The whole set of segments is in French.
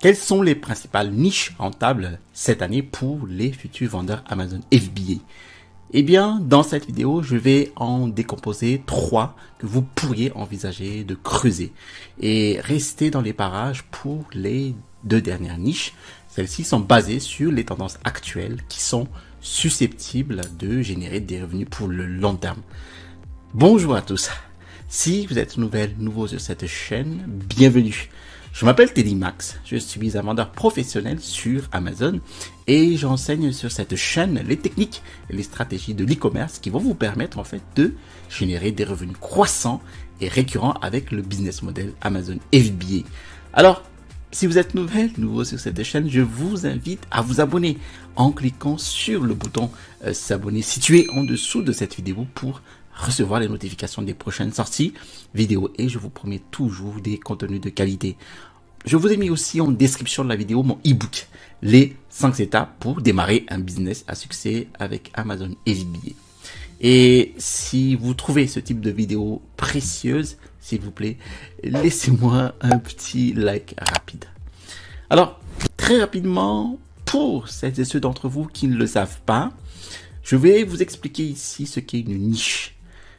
Quelles sont les principales niches rentables cette année pour les futurs vendeurs Amazon FBA? Eh bien, dans cette vidéo, je vais en décomposer 3 que vous pourriez envisager de creuser et rester dans les parages pour les 2 dernières niches. Celles-ci sont basées sur les tendances actuelles qui sont susceptibles de générer des revenus pour le long terme. Bonjour à tous. Si vous êtes nouveau sur cette chaîne, bienvenue. Je m'appelle Teddy Max, je suis un vendeur professionnel sur Amazon et j'enseigne sur cette chaîne les techniques et les stratégies de l'e-commerce qui vont vous permettre en fait de générer des revenus croissants et récurrents avec le business model Amazon FBA. Alors, si vous êtes nouveau sur cette chaîne, je vous invite à vous abonner en cliquant sur le bouton s'abonner situé en dessous de cette vidéo pour recevoir les notifications des prochaines sorties vidéo et je vous promets toujours des contenus de qualité. Je vous ai mis aussi en description de la vidéo mon e-book, les 5 étapes pour démarrer un business à succès avec Amazon FBA. Et si vous trouvez ce type de vidéo précieuse, s'il vous plaît, laissez-moi un petit like rapide. Alors, très rapidement, pour celles et ceux d'entre vous qui ne le savent pas, je vais vous expliquer ici ce qu'est une niche.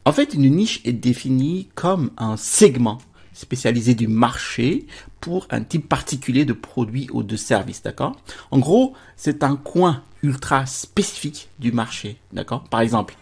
En fait, une niche est définie comme un segment spécialisé du marché pour un type particulier de produit ou de service, d'accord? En gros, c'est un coin ultra spécifique du marché, d'accord? Par exemple,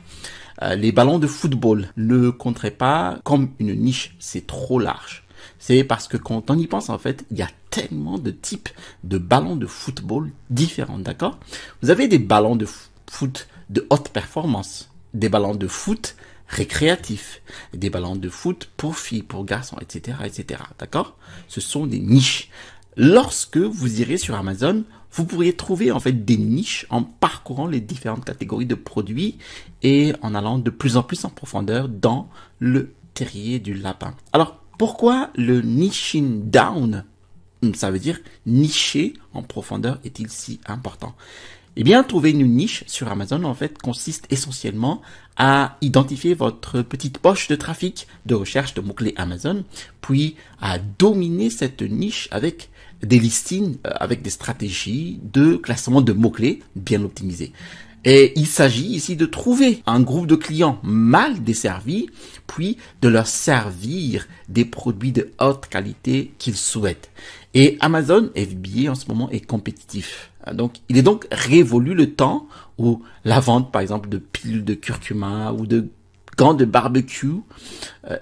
les ballons de football ne compteraient pas comme une niche, c'est trop large. C'est parce que quand on y pense, en fait, il y a tellement de types de ballons de football différents, d'accord? Vous avez des ballons de foot de haute performance, des ballons de foot récréatifs, des ballons de foot pour filles, pour garçons, etc., etc. D'accord? Ce sont des niches. Lorsque vous irez sur Amazon, vous pourriez trouver en fait des niches en parcourant les différentes catégories de produits et en allant de plus en plus en profondeur dans le terrier du lapin. Alors, pourquoi le niching down, ça veut dire nicher en profondeur, est-il si important? Eh bien, trouver une niche sur Amazon, en fait, consiste essentiellement à identifier votre petite poche de trafic de recherche de mots-clés Amazon, puis à dominer cette niche avec des listings, avec des stratégies de classement de mots-clés bien optimisées. Et il s'agit ici de trouver un groupe de clients mal desservis, puis de leur servir des produits de haute qualité qu'ils souhaitent. Et Amazon FBA en ce moment est compétitif. Donc, il est donc révolu le temps où la vente, par exemple, de pilules de curcuma ou de gants de barbecue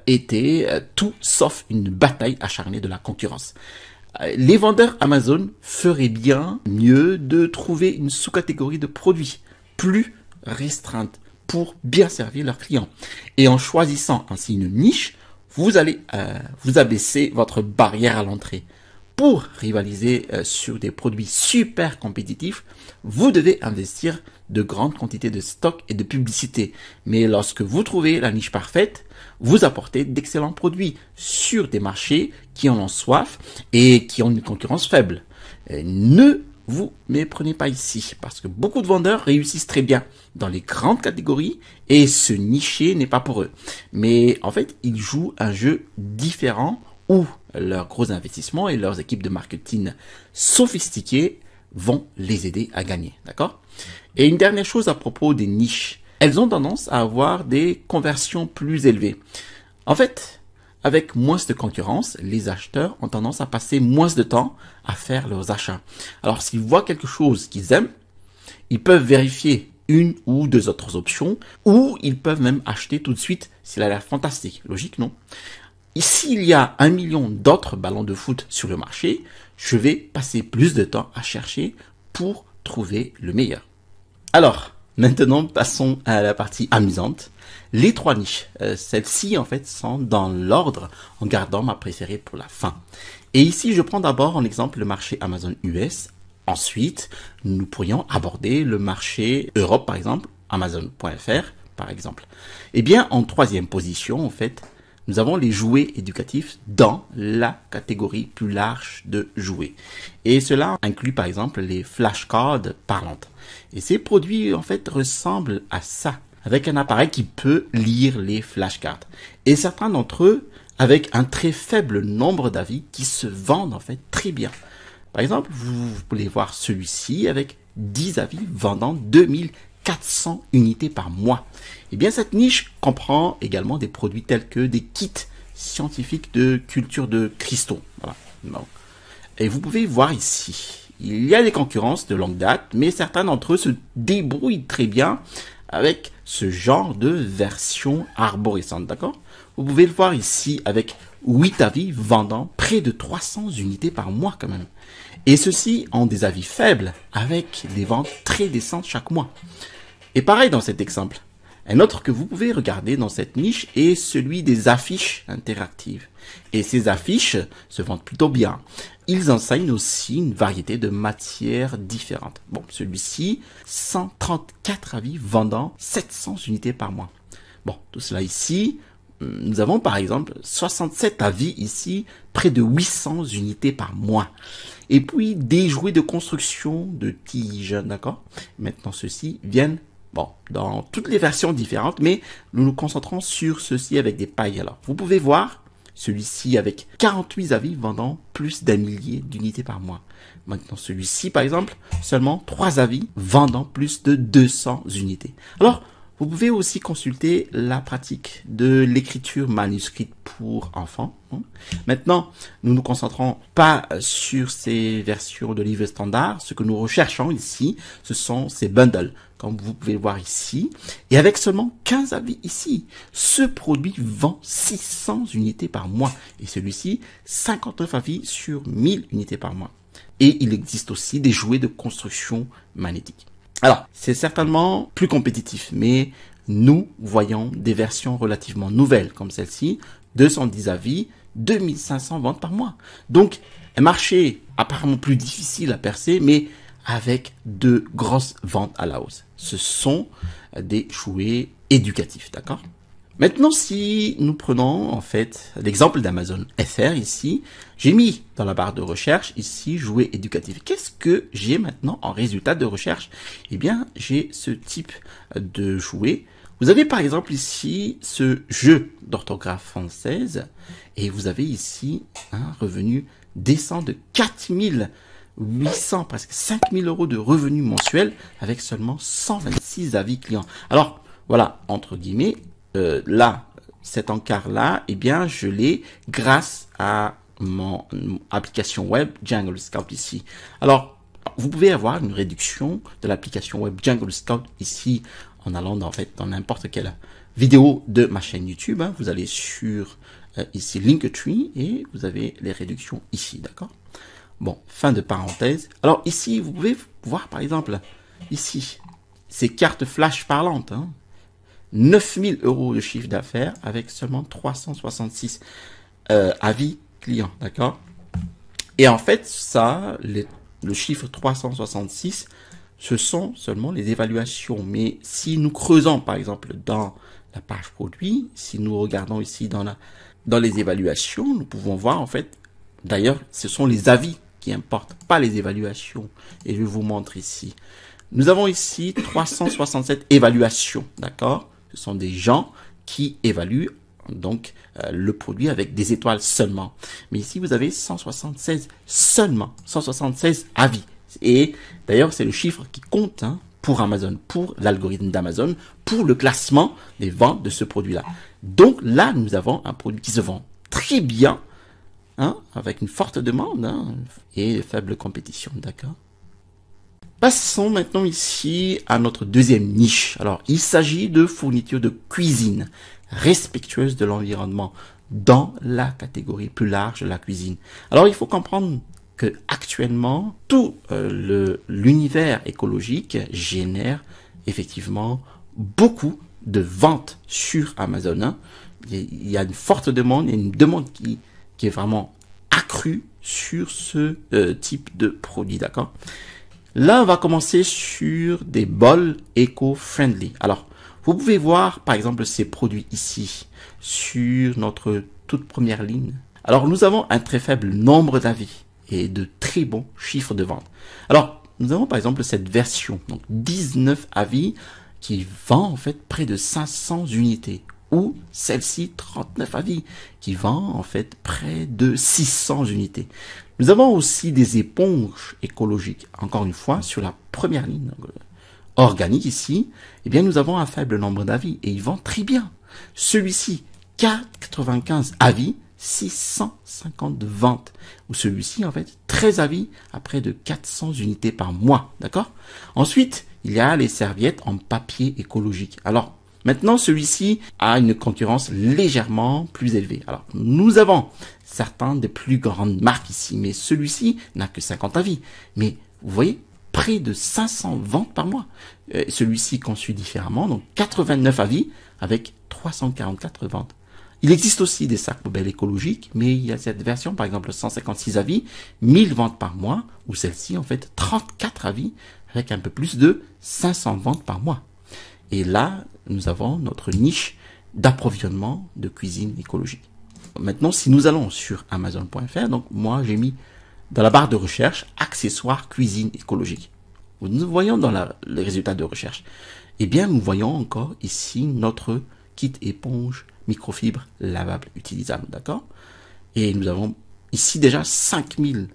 était tout sauf une bataille acharnée de la concurrence. Les vendeurs Amazon feraient bien mieux de trouver une sous-catégorie de produits plus restreinte pour bien servir leurs clients. Et en choisissant ainsi une niche, vous allez vous abaisser votre barrière à l'entrée. Pour rivaliser sur des produits super compétitifs, vous devez investir de grandes quantités de stock et de publicité. Mais lorsque vous trouvez la niche parfaite, vous apportez d'excellents produits sur des marchés qui en ont soif et qui ont une concurrence faible. Ne vous méprenez pas ici, parce que beaucoup de vendeurs réussissent très bien dans les grandes catégories et se nicher n'est pas pour eux. Mais en fait, ils jouent un jeu différent où leurs gros investissements et leurs équipes de marketing sophistiquées vont les aider à gagner, d'accord? Et une dernière chose à propos des niches, elles ont tendance à avoir des conversions plus élevées. En fait, avec moins de concurrence, les acheteurs ont tendance à passer moins de temps à faire leurs achats. Alors, s'ils voient quelque chose qu'ils aiment, ils peuvent vérifier une ou deux autres options, ou ils peuvent même acheter tout de suite s'il a l'air fantastique. Logique, non? Ici, il y a 1 million d'autres ballons de foot sur le marché. Je vais passer plus de temps à chercher pour trouver le meilleur. Alors, maintenant, passons à la partie amusante. Les 3 niches, celles-ci en fait sont dans l'ordre en gardant ma préférée pour la fin. Et ici, je prends d'abord en exemple le marché Amazon US. Ensuite, nous pourrions aborder le marché Europe, par exemple, Amazon.fr, par exemple. Eh bien, en 3e position, en fait, nous avons les jouets éducatifs dans la catégorie plus large de jouets. Et cela inclut par exemple les flashcards parlantes. Et ces produits en fait ressemblent à ça, avec un appareil qui peut lire les flashcards. Et certains d'entre eux avec un très faible nombre d'avis qui se vendent en fait très bien. Par exemple, vous pouvez voir celui-ci avec 10 avis vendant 2400 unités par mois. Eh bien, cette niche comprend également des produits tels que des kits scientifiques de culture de cristaux. Voilà. Bon. Et vous pouvez voir ici, il y a des concurrences de longue date, mais certains d'entre eux se débrouillent très bien avec ce genre de version arborescente, d'accord? Vous pouvez le voir ici avec 8 avis vendant près de 300 unités par mois quand même. Et ceux-ci ont des avis faibles avec des ventes très décentes chaque mois. Et pareil dans cet exemple. Un autre que vous pouvez regarder dans cette niche est celui des affiches interactives. Et ces affiches se vendent plutôt bien. Ils enseignent aussi une variété de matières différentes. Bon, celui-ci, 134 avis vendant 700 unités par mois. Bon, tout cela ici, nous avons par exemple 67 avis ici, près de 800 unités par mois. Et puis des jouets de construction de tiges, d'accord? Maintenant, ceux-ci viennent dans toutes les versions différentes, mais nous nous concentrons sur ceux-ci avec des pailles. Alors, vous pouvez voir celui-ci avec 48 avis vendant plus d'1 millier d'unités par mois. Maintenant, celui-ci, par exemple, seulement 3 avis vendant plus de 200 unités. Alors, vous pouvez aussi consulter la pratique de l'écriture manuscrite pour enfants. Maintenant, nous nous concentrons pas sur ces versions de livres standards. Ce que nous recherchons ici, ce sont ces bundles, comme vous pouvez le voir ici. Et avec seulement 15 avis ici, ce produit vend 600 unités par mois. Et celui-ci, 59 avis sur 1000 unités par mois. Et il existe aussi des jouets de construction magnétique. Alors, c'est certainement plus compétitif, mais nous voyons des versions relativement nouvelles comme celle-ci, 210 avis, 2500 ventes par mois. Donc, un marché apparemment plus difficile à percer, mais avec de grosses ventes à la hausse. Ce sont des jouets éducatifs, d'accord? Maintenant, si nous prenons en fait l'exemple d'Amazon FR ici, j'ai mis dans la barre de recherche ici jouets éducatifs. Qu'est-ce que j'ai maintenant en résultat de recherche? Eh bien, j'ai ce type de jouet. Vous avez par exemple ici ce jeu d'orthographe française et vous avez ici un revenu décent de 4800, presque 5000 euros de revenus mensuels avec seulement 126 avis clients. Alors, voilà, entre guillemets, là, cet encart-là, eh bien, je l'ai grâce à mon application web Jungle Scout ici. Alors, vous pouvez avoir une réduction de l'application web Jungle Scout ici en allant dans n'importe quelle vidéo de ma chaîne YouTube. Hein. Vous allez sur ici Linktree et vous avez les réductions ici, d'accord? Bon, fin de parenthèse. Alors ici, vous pouvez voir par exemple ici ces cartes flash parlantes. Hein. 9000 euros de chiffre d'affaires avec seulement 366 avis clients, d'accord? Et en fait, ça, le chiffre 366, ce sont seulement les évaluations. Mais si nous creusons, par exemple, dans la page produit, si nous regardons ici dans les évaluations, nous pouvons voir, en fait, d'ailleurs, ce sont les avis qui importent, pas les évaluations. Et je vous montre ici. Nous avons ici 367 évaluations, d'accord? Ce sont des gens qui évaluent donc le produit avec des étoiles seulement. Mais ici, vous avez 176 seulement, 176 avis. Et d'ailleurs, c'est le chiffre qui compte hein, pour Amazon, pour l'algorithme d'Amazon, pour le classement des ventes de ce produit-là. Donc là, nous avons un produit qui se vend très bien, hein, avec une forte demande hein, et faible compétition, d'accord? Passons maintenant ici à notre deuxième niche. Alors, il s'agit de fournitures de cuisine respectueuses de l'environnement dans la catégorie plus large de la cuisine. Alors, il faut comprendre que actuellement, tout l'univers écologique génère effectivement beaucoup de ventes sur Amazon. Hein. Il y a une forte demande et une demande qui est vraiment accrue sur ce type de produit, d'accord? Là, on va commencer sur des bols éco-friendly. Alors, vous pouvez voir, par exemple, ces produits ici, sur notre toute première ligne. Alors, nous avons un très faible nombre d'avis et de très bons chiffres de vente. Alors, nous avons, par exemple, cette version, donc 19 avis, qui vend, en fait, près de 500 unités. Ou celle-ci, 39 avis, qui vend, en fait, près de 600 unités. Nous avons aussi des éponges écologiques. Encore une fois, sur la première ligne organique ici, eh bien, nous avons un faible nombre d'avis et ils vendent très bien. Celui-ci, 95 avis, 650 ventes. Ou celui-ci, en fait, 13 avis à près de 400 unités par mois. D'accord? Ensuite, il y a les serviettes en papier écologique. Alors, maintenant, celui-ci a une concurrence légèrement plus élevée. Alors, nous avons certains des plus grandes marques ici, mais celui-ci n'a que 50 avis. Mais, vous voyez, près de 500 ventes par mois. Celui-ci conçu différemment, donc 89 avis avec 344 ventes. Il existe aussi des sacs poubelles écologiques, mais il y a cette version, par exemple 156 avis, 1000 ventes par mois, ou celle-ci en fait 34 avis avec un peu plus de 500 ventes par mois. Et là, nous avons notre niche d'approvisionnement de cuisine écologique. Maintenant, si nous allons sur Amazon.fr, donc moi j'ai mis dans la barre de recherche accessoires cuisine écologique. Nous voyons dans les résultats de recherche. Eh bien, nous voyons encore ici notre kit éponge microfibre lavable utilisable, d'accord? Et nous avons ici déjà 5000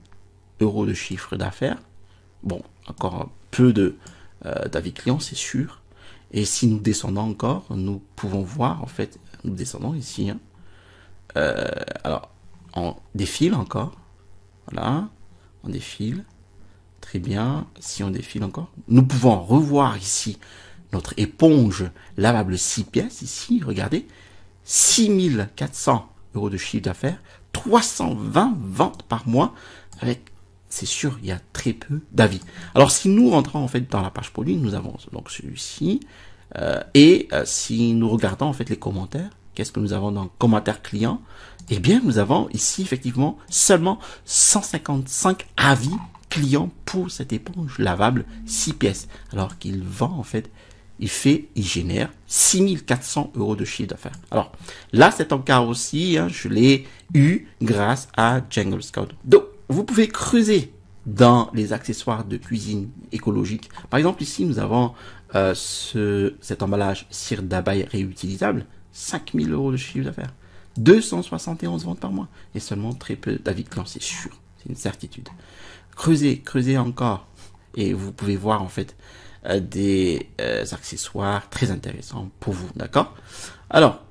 € de chiffre d'affaires. Bon, encore peu d'avis clients, c'est sûr. Et si nous descendons encore, nous pouvons voir, en fait, nous descendons ici. Alors, on défile encore. Voilà, on défile. Très bien. Si on défile encore, nous pouvons revoir ici notre éponge lavable 6 pièces. Ici, regardez, 6400 € de chiffre d'affaires, 320 ventes par mois avec, c'est sûr, il y a très peu d'avis. Alors, si nous rentrons en fait dans la page produit, nous avons donc celui-ci. Si nous regardons en fait les commentaires, qu'est-ce que nous avons dans commentaires clients? Eh bien, nous avons ici effectivement seulement 155 avis clients pour cette éponge lavable 6 pièces. Alors qu'il vend en fait, il génère 6400 € de chiffre d'affaires. Alors là, c'est un cas aussi, je l'ai eu grâce à Jungle Scout. Donc, vous pouvez creuser dans les accessoires de cuisine écologique. Par exemple, ici, nous avons cet emballage cire d'abeille réutilisable, 5000 € de chiffre d'affaires, 271 ventes par mois, et seulement très peu d'avis clients, c'est sûr, c'est une certitude. Creusez encore, et vous pouvez voir en fait des accessoires très intéressants pour vous, d'accord? Alors,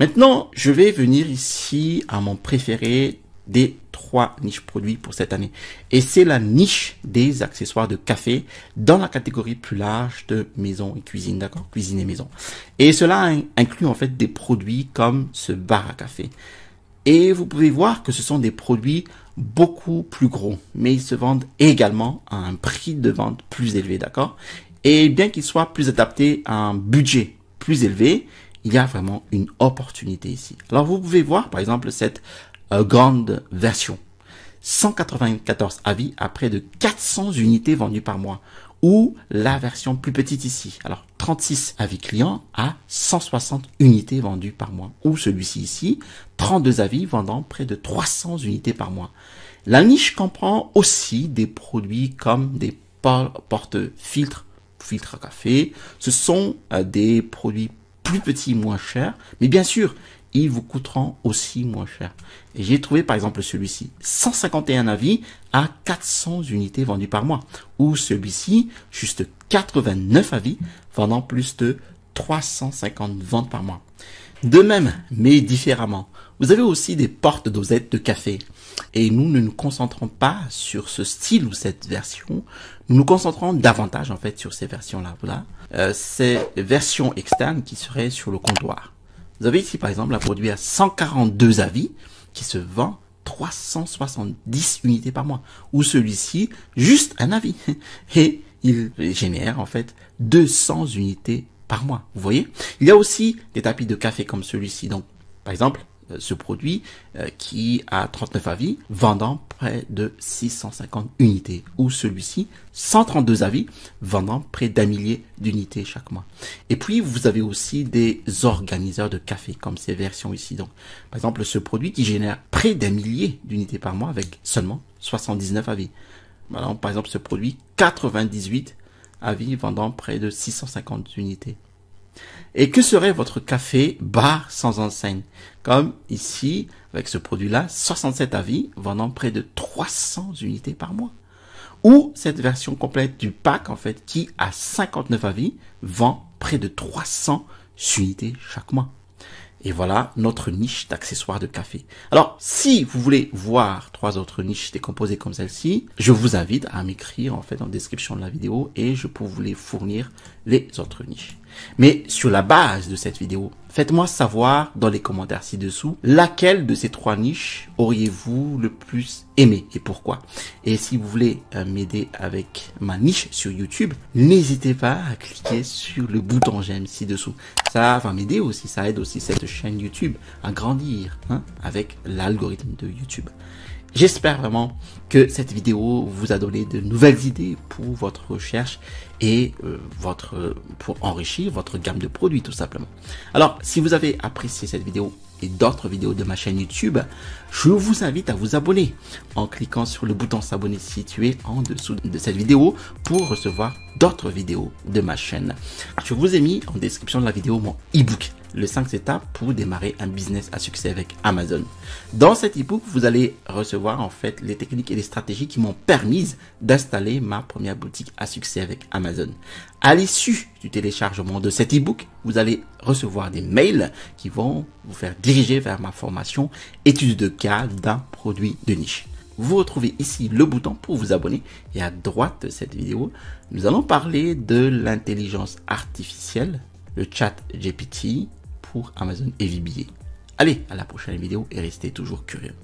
maintenant, je vais venir ici à mon préféré des 3 niches produits pour cette année. Et c'est la niche des accessoires de café dans la catégorie plus large de maison et cuisine, d'accord? Cuisine et maison. Et cela inclut en fait des produits comme ce bar à café. Et vous pouvez voir que ce sont des produits beaucoup plus gros, mais ils se vendent également à un prix de vente plus élevé, d'accord? Et bien qu'ils soient plus adaptés à un budget plus élevé, il y a vraiment une opportunité ici. Alors vous pouvez voir par exemple cette grande version, 194 avis à près de 400 unités vendues par mois, ou la version plus petite ici, alors 36 avis clients à 160 unités vendues par mois, ou celui-ci ici, 32 avis vendant près de 300 unités par mois. La niche comprend aussi des produits comme des porte-filtres, filtres à café. Ce sont des produits plus petits, moins chers, mais bien sûr, ils vous coûteront aussi moins cher. Et j'ai trouvé par exemple celui-ci, 151 avis à 400 unités vendues par mois. Ou celui-ci, juste 89 avis vendant plus de 350 ventes par mois. De même, mais différemment, vous avez aussi des porte-dosettes de café. Et nous ne nous concentrons pas sur ce style ou cette version. Nous nous concentrons davantage en fait sur ces versions-là. Voilà. Ces versions externes qui seraient sur le comptoir. Vous avez ici par exemple un produit à 142 avis qui se vend 370 unités par mois. Ou celui-ci, juste un avis. Et il génère en fait 200 unités par mois. Vous voyez? Il y a aussi des tapis de café comme celui-ci. Donc, par exemple, ce produit qui a 39 avis, vendant près de 650 unités. Ou celui-ci, 132 avis, vendant près d'1 millier d'unités chaque mois. Et puis, vous avez aussi des organiseurs de café, comme ces versions ici. Donc, par exemple, ce produit qui génère près d'1 millier d'unités par mois avec seulement 79 avis. Alors, par exemple, ce produit, 98 avis, vendant près de 650 unités. Et que serait votre café bar sans enseigne? Comme ici, avec ce produit-là, 67 avis vendant près de 300 unités par mois. Ou cette version complète du pack, en fait, qui a 59 avis, vend près de 300 unités chaque mois. Et voilà notre niche d'accessoires de café. Alors, si vous voulez voir 3 autres niches décomposées comme celle-ci, je vous invite à m'écrire en fait en description de la vidéo et je peux vous les fournir les autres niches. Mais sur la base de cette vidéo, faites-moi savoir dans les commentaires ci-dessous laquelle de ces 3 niches auriez-vous le plus aimé et pourquoi. Et si vous voulez m'aider avec ma niche sur YouTube, n'hésitez pas à cliquer sur le bouton j'aime ci-dessous. Ça va m'aider aussi, ça aide aussi cette chaîne YouTube à grandir avec l'algorithme de YouTube. J'espère vraiment que cette vidéo vous a donné de nouvelles idées pour votre recherche et pour enrichir votre gamme de produits tout simplement. Alors, si vous avez apprécié cette vidéo et d'autres vidéos de ma chaîne YouTube, je vous invite à vous abonner en cliquant sur le bouton s'abonner situé en dessous de cette vidéo pour recevoir d'autres vidéos de ma chaîne. Je vous ai mis en description de la vidéo mon e-book, le 5 étapes pour démarrer un business à succès avec Amazon. Dans cet e-book, vous allez recevoir en fait les techniques et les stratégies qui m'ont permis d'installer ma première boutique à succès avec Amazon. À l'issue du téléchargement de cet e-book, vous allez recevoir des mails qui vont vous faire diriger vers ma formation étude de cas d'un produit de niche. Vous retrouvez ici le bouton pour vous abonner et à droite de cette vidéo, nous allons parler de l'intelligence artificielle, le chat GPT pour Amazon FBA. Allez, à la prochaine vidéo et restez toujours curieux.